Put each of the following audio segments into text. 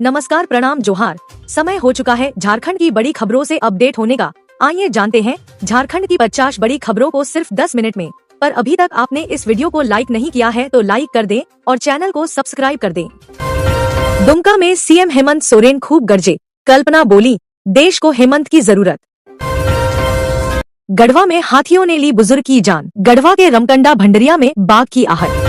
नमस्कार, प्रणाम, जोहार। समय हो चुका है झारखंड की बड़ी खबरों से अपडेट होने का। आइए जानते हैं झारखंड की 50 बड़ी खबरों को सिर्फ 10 मिनट में। पर अभी तक आपने इस वीडियो को लाइक नहीं किया है तो लाइक कर दें और चैनल को सब्सक्राइब कर दें। दुमका में सीएम हेमंत सोरेन खूब गरजे। कल्पना बोली, देश को हेमंत की जरूरत। गढ़वा में हाथियों ने ली बुजुर्ग की जान। गढ़वा के रमकंडा भंडरिया में बाघ की आहट।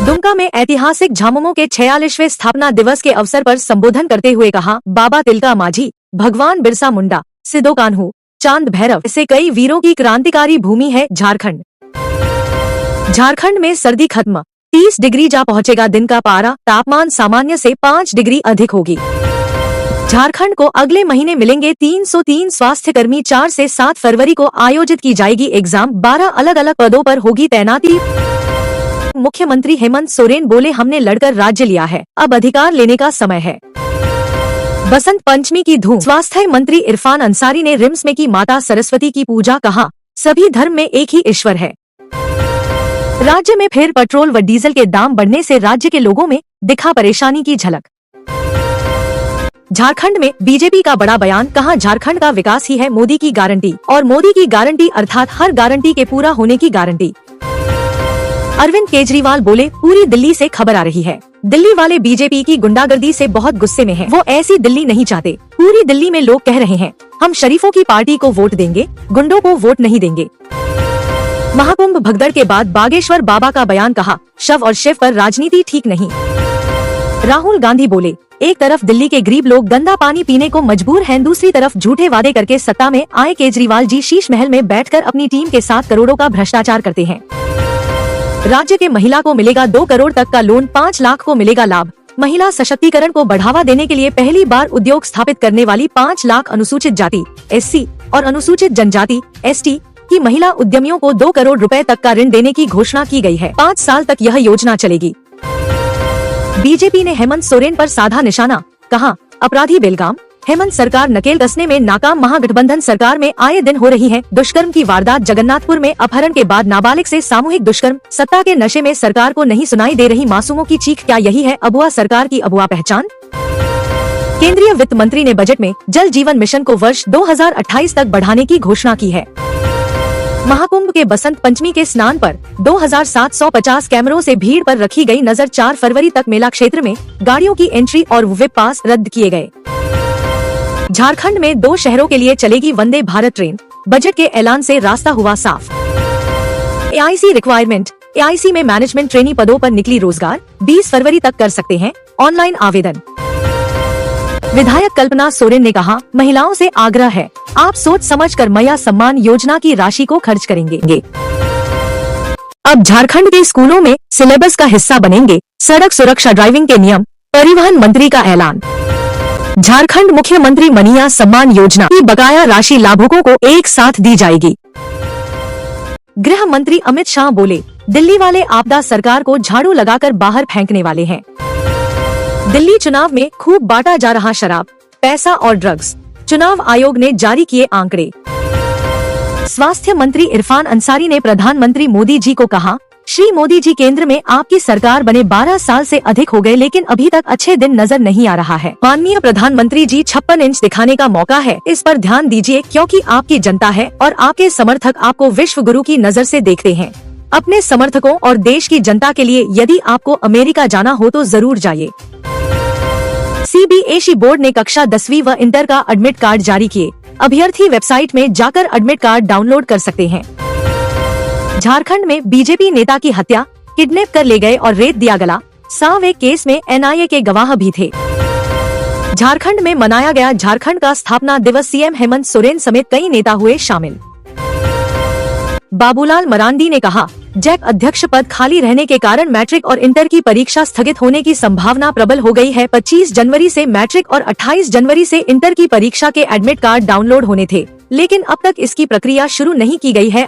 दुमका में ऐतिहासिक झामुमो के 46वें स्थापना दिवस के अवसर पर संबोधन करते हुए कहा, बाबा तिलका मांझी, भगवान बिरसा मुंडा, सिदो कान्हू, चांद भैरव से कई वीरों की क्रांतिकारी भूमि है झारखंड। झारखंड में सर्दी खत्म, 30 डिग्री जा पहुंचेगा दिन का पारा। तापमान सामान्य से 5 डिग्री अधिक होगी। झारखंड को अगले महीने मिलेंगे 303 स्वास्थ्य कर्मी। 4 से 7 फरवरी को आयोजित की जाएगी एग्जाम। 12 अलग अलग पदों पर होगी तैनाती। मुख्यमंत्री हेमंत सोरेन बोले, हमने लड़कर राज्य लिया है, अब अधिकार लेने का समय है। बसंत पंचमी की धूम। स्वास्थ्य मंत्री इरफान अंसारी ने रिम्स में की माता सरस्वती की पूजा। कहा, सभी धर्म में एक ही ईश्वर है। राज्य में फिर पेट्रोल व डीजल के दाम बढ़ने से राज्य के लोगों में दिखा परेशानी की झलक। झारखंड में बीजेपी का बड़ा बयान। कहा, झारखंड का विकास ही है मोदी की गारंटी, और मोदी की गारंटी अर्थात हर गारंटी के पूरा होने की गारंटी। अरविंद केजरीवाल बोले, पूरी दिल्ली से खबर आ रही है, दिल्ली वाले बीजेपी की गुंडागर्दी से बहुत गुस्से में हैं। वो ऐसी दिल्ली नहीं चाहते। पूरी दिल्ली में लोग कह रहे हैं, हम शरीफों की पार्टी को वोट देंगे, गुंडों को वोट नहीं देंगे। महाकुंभ भगदड़ के बाद बागेश्वर बाबा का बयान। कहा, शव और शिव पर राजनीति ठीक नहीं। राहुल गांधी बोले, एक तरफ दिल्ली के गरीब लोग गंदा पानी पीने को मजबूर हैं, दूसरी तरफ झूठे वादे करके सत्ता में आए केजरीवाल जी शीश महल में बैठकर अपनी टीम के साथ करोड़ों का भ्रष्टाचार करते हैं। राज्य के महिला को मिलेगा 2 करोड़ तक का लोन, 5 लाख को मिलेगा लाभ। महिला सशक्तिकरण को बढ़ावा देने के लिए पहली बार उद्योग स्थापित करने वाली 5 लाख अनुसूचित जाति SC और अनुसूचित जनजाति ST की महिला उद्यमियों को 2 करोड़ रुपए तक का ऋण देने की घोषणा की गई है। 5 साल तक यह योजना चलेगी। बीजेपी ने हेमंत सोरेन पर साधा निशाना। कहा, अपराधी बेलगाम। हेमंत सरकार नकेल कसने में नाकाम। महागठबंधन सरकार में आए दिन हो रही है दुष्कर्म की वारदात। जगन्नाथपुर में अपहरण के बाद नाबालिग से सामूहिक दुष्कर्म। सत्ता के नशे में सरकार को नहीं सुनाई दे रही मासूमों की चीख। क्या यही है अबुआ सरकार की अबुआ पहचान? केंद्रीय वित्त मंत्री ने बजट में जल जीवन मिशन को वर्ष 2028 तक बढ़ाने की घोषणा की है। महाकुंभ के बसंत पंचमी के स्नान पर 2750 कैमरों से भीड़ पर रखी गई नजर। 4 फरवरी तक मेला क्षेत्र में गाड़ियों की एंट्री और विप पास रद्द किए गए। झारखंड में 2 शहरों के लिए चलेगी वंदे भारत ट्रेन। बजट के ऐलान से रास्ता हुआ साफ। AIC requirement. AIC में मैनेजमेंट ट्रेनी पदों पर निकली रोजगार। 20 फरवरी तक कर सकते हैं ऑनलाइन आवेदन। विधायक कल्पना सोरेन ने कहा, महिलाओं से आग्रह है, आप सोच समझ कर मैया सम्मान योजना की राशि को खर्च करेंगे। अब झारखंड के स्कूलों में सिलेबस का हिस्सा बनेंगे सड़क सुरक्षा ड्राइविंग के नियम। परिवहन मंत्री का ऐलान। झारखंड मुख्यमंत्री मनिया सम्मान योजना की बकाया राशि लाभुकों को एक साथ दी जाएगी। गृह मंत्री अमित शाह बोले, दिल्ली वाले आपदा सरकार को झाड़ू लगाकर बाहर फेंकने वाले हैं। दिल्ली चुनाव में खूब बांटा जा रहा शराब, पैसा और ड्रग्स। चुनाव आयोग ने जारी किए आंकड़े। स्वास्थ्य मंत्री इरफान अंसारी ने प्रधानमंत्री मोदी जी को कहा, श्री मोदी जी, केंद्र में आपकी सरकार बने 12 साल से अधिक हो गए, लेकिन अभी तक अच्छे दिन नजर नहीं आ रहा है। माननीय प्रधानमंत्री जी, 56 इंच दिखाने का मौका है, इस पर ध्यान दीजिए, क्योंकि आपकी जनता है और आपके समर्थक आपको विश्व गुरु की नजर से देखते हैं। अपने समर्थकों और देश की जनता के लिए यदि आपको अमेरिका जाना हो तो जरूर जाइए। CBSE बोर्ड ने कक्षा 10वीं व इंटर का एडमिट कार्ड जारी किए। अभ्यर्थी वेबसाइट में जाकर एडमिट कार्ड डाउनलोड कर सकते हैं। झारखंड में बीजेपी नेता की हत्या, किडनैप कर ले गए और रेत दिया गला। सांवे केस में NIA के गवाह भी थे। झारखंड में मनाया गया झारखंड का स्थापना दिवस। सीएम हेमंत सोरेन समेत कई नेता हुए शामिल। बाबूलाल मरांडी ने कहा, जैक अध्यक्ष पद खाली रहने के कारण मैट्रिक और इंटर की परीक्षा स्थगित होने की संभावना प्रबल हो गई है। 25 जनवरी से मैट्रिक और 28 जनवरी से इंटर की परीक्षा के एडमिट कार्ड डाउनलोड होने थे, लेकिन अब तक इसकी प्रक्रिया शुरू नहीं की गई है।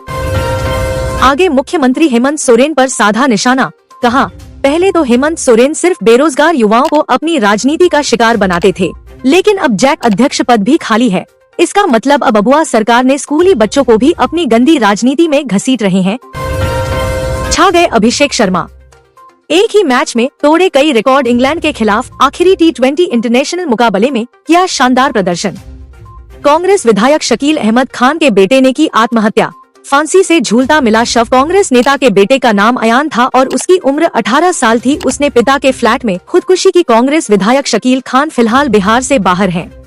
आगे मुख्यमंत्री हेमंत सोरेन पर साधा निशाना। कहा, पहले तो हेमंत सोरेन सिर्फ बेरोजगार युवाओं को अपनी राजनीति का शिकार बनाते थे, लेकिन अब जैक अध्यक्ष पद भी खाली है। इसका मतलब अब अबुआ सरकार ने स्कूली बच्चों को भी अपनी गंदी राजनीति में घसीट रहे हैं। छा गए अभिषेक शर्मा। एक ही मैच में तोड़े कई रिकॉर्ड। इंग्लैंड के खिलाफ आखिरी T20 इंटरनेशनल मुकाबले में किया शानदार प्रदर्शन। कांग्रेस विधायक शकील अहमद खान के बेटे ने की आत्महत्या। फांसी से झूलता मिला शव। कांग्रेस नेता के बेटे का नाम अयान था और उसकी उम्र 18 साल थी। उसने पिता के फ्लैट में खुदकुशी की। कांग्रेस विधायक शकील खान फिलहाल बिहार से बाहर हैं।